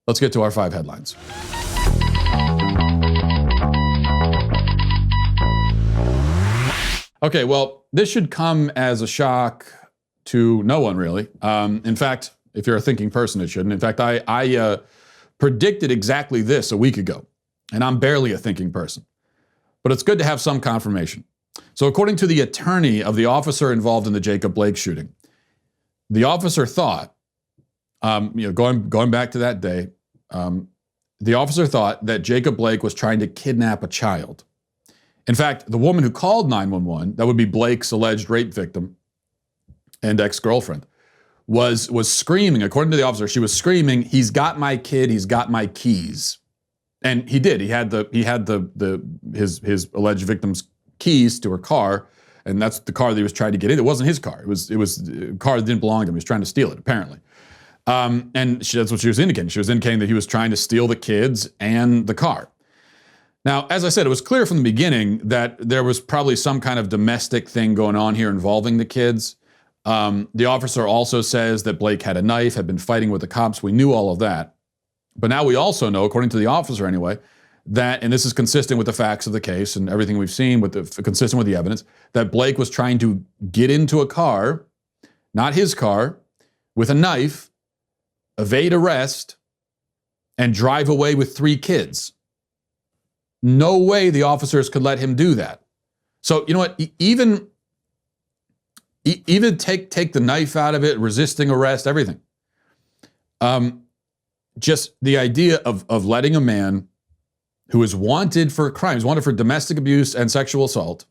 Let's get to our 5 headlines. Okay, well, this should come as a shock to no one, really. In fact, if you're a thinking person, it shouldn't. In fact, I predicted exactly this a week ago, and I'm barely a thinking person. But it's good to have some confirmation. So according to the attorney of the officer involved in the Jacob Blake shooting, the officer thought, going back to that day, the officer thought that Jacob Blake was trying to kidnap a child. In fact, the woman who called 911, that would be Blake's alleged rape victim and ex-girlfriend, was screaming. According to the officer, she was screaming, "He's got my kid, he's got my keys." And he did. He had his alleged victim's keys to her car, and that's the car that he was trying to get in. It wasn't his car. It was a car that didn't belong to him. He was trying to steal it, apparently. And that's what she was indicating. She was indicating that he was trying to steal the kids and the car. Now, as I said, it was clear from the beginning that there was probably some kind of domestic thing going on here involving the kids. The officer also says that Blake had a knife, had been fighting with the cops. We knew all of that. But now we also know, according to the officer anyway, that, and this is consistent with the facts of the case and everything we've seen, consistent with the evidence, that Blake was trying to get into a car, not his car, with a knife, evade arrest, and drive away with 3 kids. No way the officers could let him do that. So, you know what, even take the knife out of it, resisting arrest, everything. Just the idea of letting a man who is wanted for crimes, wanted for domestic abuse and sexual assault,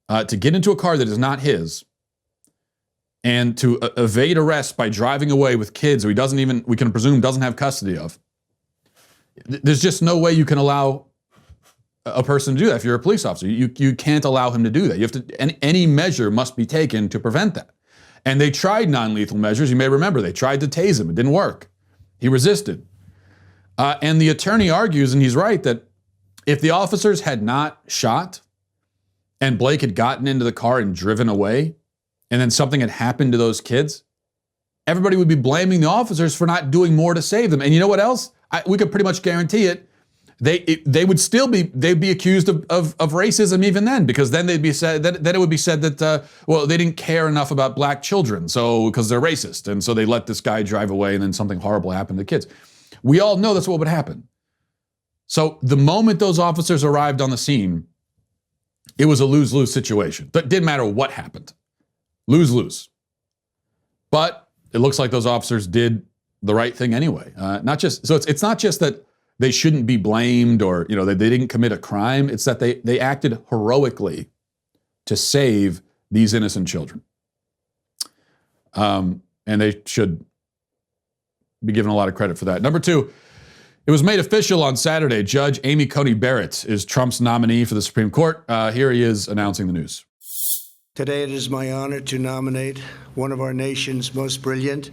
to get into a car that is not his and to evade arrest by driving away with kids who we can presume doesn't have custody of. There's just no way you can allow a person to do that if you're a police officer. You can't allow him to do that. You have to, any measure must be taken to prevent that. And they tried non-lethal measures. You may remember they tried to tase him. It didn't work. He resisted. And the attorney argues, and he's right, that if the officers had not shot and Blake had gotten into the car and driven away, and then something had happened to those kids, everybody would be blaming the officers for not doing more to save them. And you know what else? We could pretty much guarantee it. They would still they'd be accused of racism even then, because then it would be said that, well, they didn't care enough about black children, so because they're racist, and so they let this guy drive away and then something horrible happened to kids. We all know that's what would happen. So the moment those officers arrived on the scene, it was a lose-lose situation. It didn't matter what happened. Lose-lose. But it looks like those officers did the right thing anyway. It's not just that they shouldn't be blamed or they didn't commit a crime. It's that they acted heroically to save these innocent children. And they should be given a lot of credit for that. Number 2, it was made official on Saturday. Judge Amy Coney Barrett is Trump's nominee for the Supreme Court. Here he is announcing the news. Today it is my honor to nominate one of our nation's most brilliant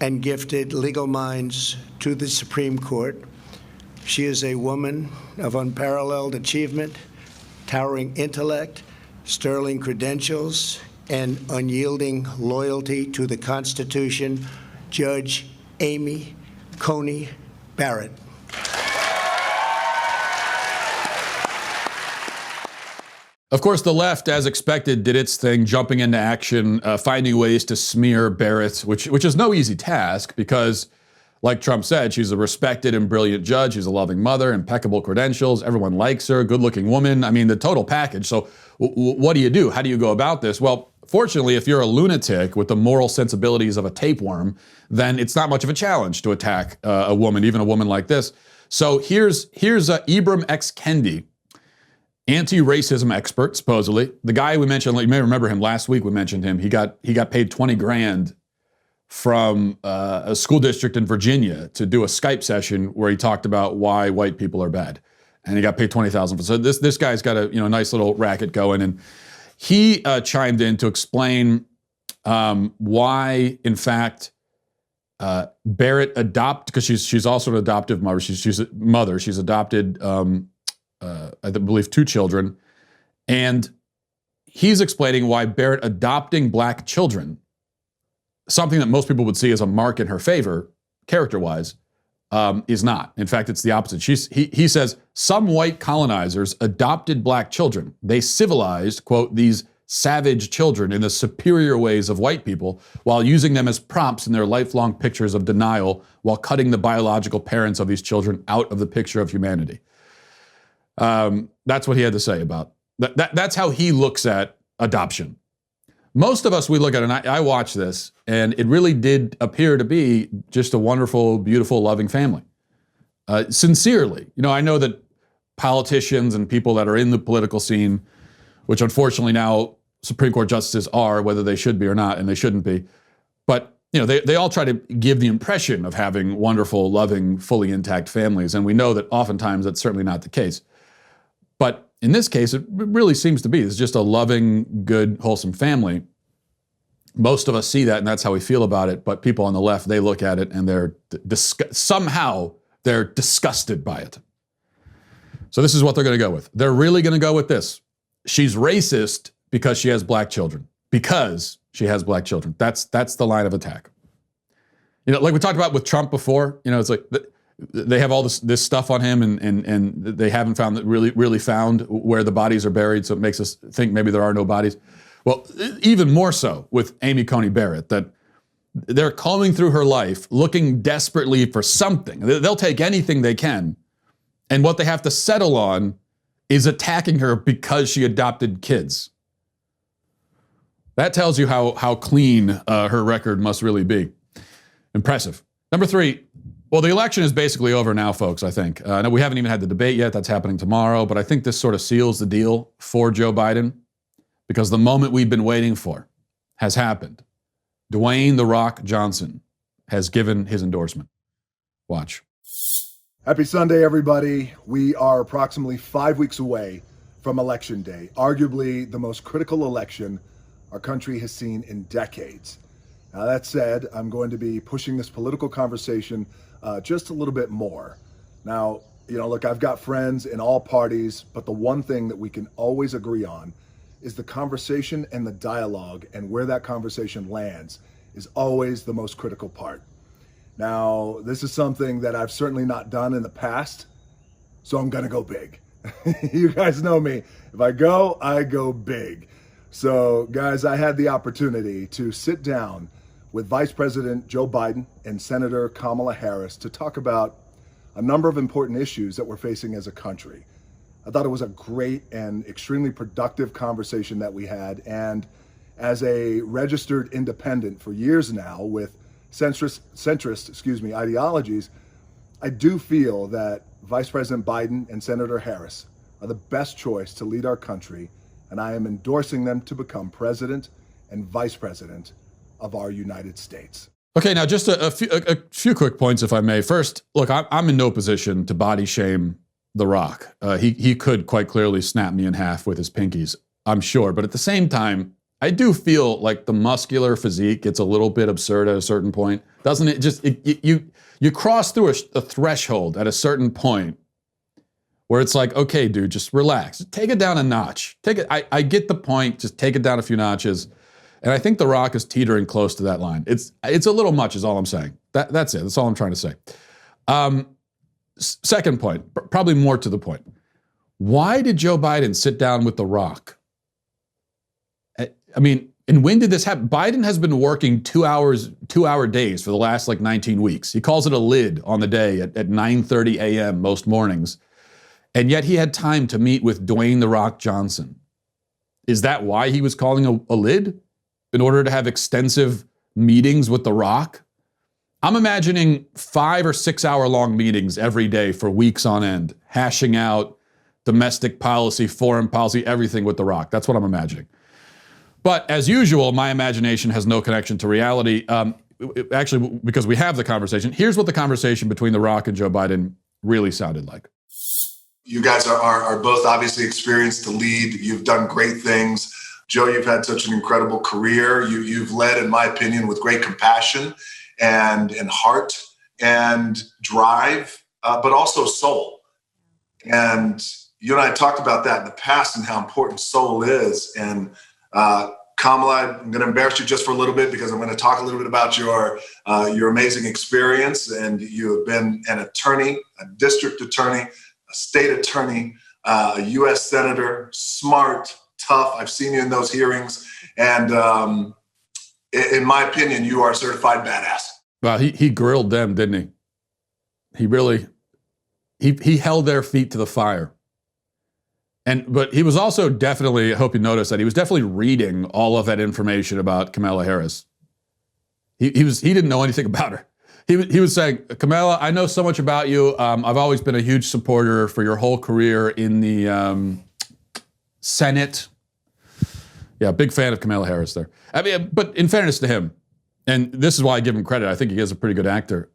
and gifted legal minds to the Supreme Court. She is a woman of unparalleled achievement, towering intellect, sterling credentials, and unyielding loyalty to the Constitution, Judge Amy Coney Barrett. Of course, the left, as expected, did its thing, jumping into action, finding ways to smear Barrett, which is no easy task because, like Trump said, she's a respected and brilliant judge. She's a loving mother, impeccable credentials. Everyone likes her, good-looking woman. I mean, the total package. So what do you do? How do you go about this? Well, fortunately, if you're a lunatic with the moral sensibilities of a tapeworm, then it's not much of a challenge to attack a woman, even a woman like this. So here's Ibram X. Kendi, anti-racism expert, supposedly. The guy we mentioned, you may remember him last week, we mentioned him. He got paid $20,000 from a school district in Virginia to do a Skype session where he talked about why white people are bad. And he got paid $20,000. So this guy's got a nice little racket going. And he chimed in to explain why, in fact, Barrett because she's also an adoptive mother. She's a mother. She's adopted, I believe, 2 children. And he's explaining why Barrett adopting black children, something that most people would see as a mark in her favor, character-wise, is not. In fact, it's the opposite. He says, some white colonizers adopted black children. They civilized, quote, these savage children in the superior ways of white people while using them as props in their lifelong pictures of denial while cutting the biological parents of these children out of the picture of humanity. That's what he had to say about that. That's how he looks at adoption. Most of us, we look at it, and I watch this, and it really did appear to be just a wonderful, beautiful, loving family. Sincerely. You know, I know that politicians and people that are in the political scene, which unfortunately now Supreme Court justices are, whether they should be or not, and they shouldn't be, but you know, they all try to give the impression of having wonderful, loving, fully intact families, and we know that oftentimes that's certainly not the case. But in this case, it really seems to be. It's just a loving, good, wholesome family. Most of us see that, and that's how we feel about it. But people on the left, they look at it, and somehow they're disgusted by it. So this is what they're going to go with. They're really going to go with this. She's racist because she has black children. Because she has black children. That's the line of attack. You know, like we talked about with Trump before. You know, it's like they have all this stuff on him, and they haven't really found where the bodies are buried, so it makes us think maybe there are no bodies. Well, even more so with Amy Coney Barrett, that they're combing through her life looking desperately for something. They'll take anything they can, and what they have to settle on is attacking her because she adopted kids. That tells you how clean her record must really be. Impressive. Number 3. Well, the election is basically over now, folks, I think. No, we haven't even had the debate yet. That's happening tomorrow. But I think this sort of seals the deal for Joe Biden because the moment we've been waiting for has happened. Dwayne "The Rock" Johnson has given his endorsement. Watch. Happy Sunday, everybody. We are approximately 5 weeks away from Election Day, arguably the most critical election our country has seen in decades. Now, that said, I'm going to be pushing this political conversation just a little bit more. Now, you know, look, I've got friends in all parties, but the one thing that we can always agree on is the conversation and the dialogue, and where that conversation lands is always the most critical part. Now, this is something that I've certainly not done in the past, so I'm gonna go big. You guys know me. If I go big. So, guys, I had the opportunity to sit down with Vice President Joe Biden and Senator Kamala Harris to talk about a number of important issues that we're facing as a country. I thought it was a great and extremely productive conversation that we had. And as a registered independent for years now with centrist ideologies, I do feel that Vice President Biden and Senator Harris are the best choice to lead our country, and I am endorsing them to become president and vice president of our United States. Okay, now just a few quick points, if I may. First, look, I'm in no position to body shame The Rock. He could quite clearly snap me in half with his pinkies, I'm sure. But at the same time, I do feel like the muscular physique gets a little bit absurd at a certain point. Doesn't it? Just you cross through a threshold at a certain point where it's like, okay, dude, just relax. Take it down a notch. I get the point. Just take it down a few notches. And I think The Rock is teetering close to that line. It's a little much is all I'm saying. That's it. That's all I'm trying to say. Second point, probably more to the point. Why did Joe Biden sit down with The Rock? I mean, and when did this happen? Biden has been working 2-hour days for the last 19 weeks. He calls it a lid on the day at 9:30 a.m. most mornings. And yet he had time to meet with Dwayne "The Rock" Johnson. Is that why he was calling a lid? In order to have extensive meetings with The Rock? I'm imagining 5 or 6 hour long meetings every day for weeks on end, hashing out domestic policy, foreign policy, everything with The Rock. That's what I'm imagining. But as usual, my imagination has no connection to reality. Actually, because we have the conversation, here's what the conversation between The Rock and Joe Biden really sounded like. You guys are both obviously experienced to lead. You've done great things. Joe, you've had such an incredible career. You've led, in my opinion, with great compassion and heart and drive, but also soul. And you and I talked about that in the past and how important soul is. And Kamala, I'm going to embarrass you just for a little bit because I'm going to talk a little bit about your amazing experience. And you have been an attorney, a district attorney, a state attorney, a U.S. senator, smart, tough. I've seen you in those hearings. And in my opinion, you are a certified badass. Well, he grilled them, didn't he? He really, he held their feet to the fire. But he was also definitely, I hope you noticed that, he was definitely reading all of that information about Kamala Harris. He didn't know anything about her. He was saying, Kamala, I know so much about you. I've always been a huge supporter for your whole career in the Senate. Yeah, big fan of Kamala Harris there. I mean, but in fairness to him, and this is why I give him credit, I think he is a pretty good actor,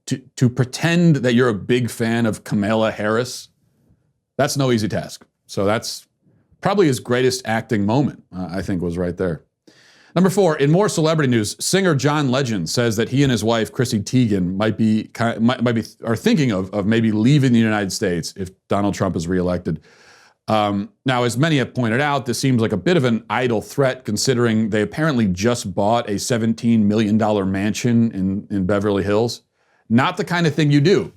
to pretend that you're a big fan of Kamala Harris, that's no easy task. So that's probably his greatest acting moment, I think, was right there. Number 4, in more celebrity news, singer John Legend says that he and his wife, Chrissy Teigen, are thinking of maybe leaving the United States if Donald Trump is reelected. Now, as many have pointed out, this seems like a bit of an idle threat considering they apparently just bought a $17 million mansion in Beverly Hills. Not the kind of thing you do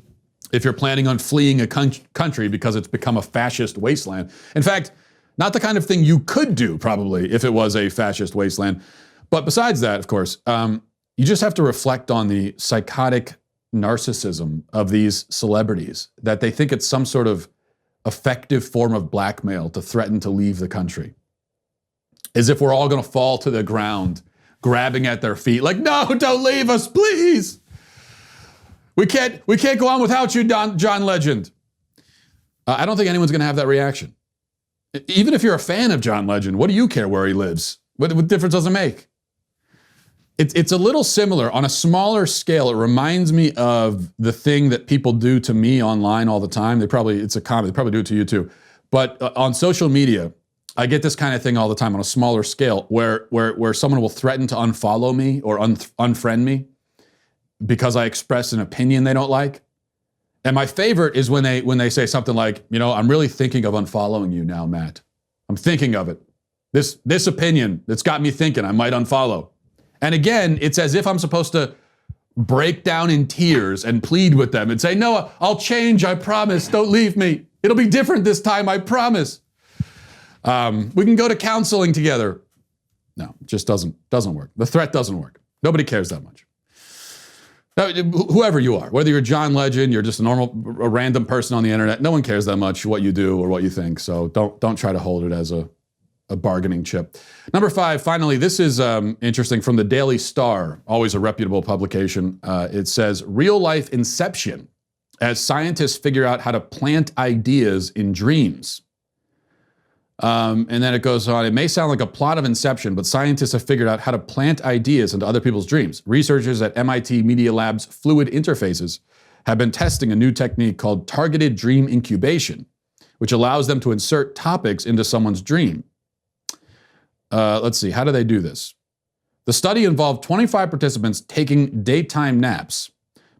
if you're planning on fleeing a country because it's become a fascist wasteland. In fact, not the kind of thing you could do, probably, if it was a fascist wasteland. But besides that, of course, you just have to reflect on the psychotic narcissism of these celebrities, that they think it's some sort of effective form of blackmail to threaten to leave the country. As if we're all going to fall to the ground, grabbing at their feet, like, no, don't leave us, please. We can't go on without you, John Legend. I don't think anyone's going to have that reaction. Even if you're a fan of John Legend, what do you care where he lives? What difference does it make? It's a little similar on a smaller scale. It reminds me of the thing that people do to me online all the time. It's a comedy. They probably do it to you too. But on social media, I get this kind of thing all the time on a smaller scale where someone will threaten to unfollow me or unfriend me because I express an opinion they don't like. And my favorite is when they say something like, I'm really thinking of unfollowing you now, Matt. I'm thinking of it. This opinion that's got me thinking I might unfollow. And again, it's as if I'm supposed to break down in tears and plead with them and say, no, I'll change, I promise, don't leave me. It'll be different this time, I promise. We can go to counseling together. No, it just doesn't work. The threat doesn't work. Nobody cares that much. Now, whoever you are, whether you're John Legend, you're just a random person on the internet, no one cares that much what you do or what you think. So don't try to hold it as a bargaining chip. Number 5, finally, this is interesting, from the Daily Star, always a reputable publication. It says, real life inception as scientists figure out how to plant ideas in dreams. And then it goes on, it may sound like a plot of Inception, but scientists have figured out how to plant ideas into other people's dreams. Researchers at MIT Media Lab's Fluid Interfaces have been testing a new technique called targeted dream incubation, which allows them to insert topics into someone's dream. Let's see, how do they do this? The study involved 25 participants taking daytime naps.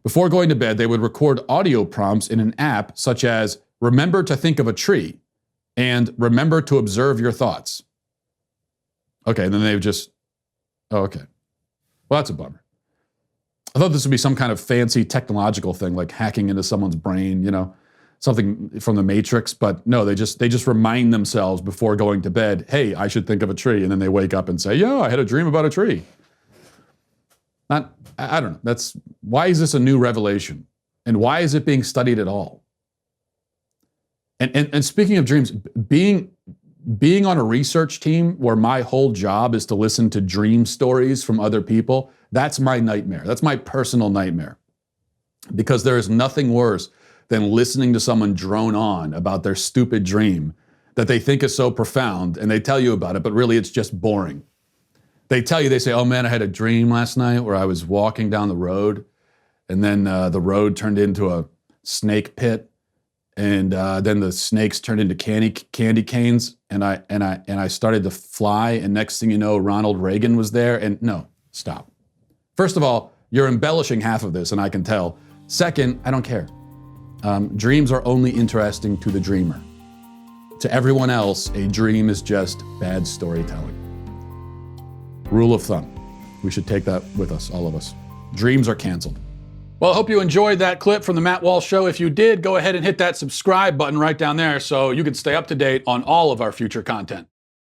Before going to bed, they would record audio prompts in an app such as, remember to think of a tree, and remember to observe your thoughts. Okay, and then they just, okay. Well, that's a bummer. I thought this would be some kind of fancy technological thing, like hacking into someone's brain, something from the Matrix, but no, they just remind themselves before going to bed, hey, I should think of a tree, and then they wake up and say, yeah, I had a dream about a tree. I don't know, why is this a new revelation? And why is it being studied at all? And speaking of dreams, being on a research team where my whole job is to listen to dream stories from other people, that's my nightmare. That's my personal nightmare. Because there is nothing worse than listening to someone drone on about their stupid dream that they think is so profound, and they tell you about it, but really it's just boring. They say, oh man, I had a dream last night where I was walking down the road, and then the road turned into a snake pit, and then the snakes turned into candy canes, and I started to fly, and next thing you know, Ronald Reagan was there, and no, stop. First of all, you're embellishing half of this, and I can tell. Second, I don't care. Dreams are only interesting to the dreamer. To everyone else, a dream is just bad storytelling. Rule of thumb. We should take that with us, all of us. Dreams are canceled. Well, I hope you enjoyed that clip from the Matt Walsh Show. If you did, go ahead and hit that subscribe button right down there so you can stay up to date on all of our future content.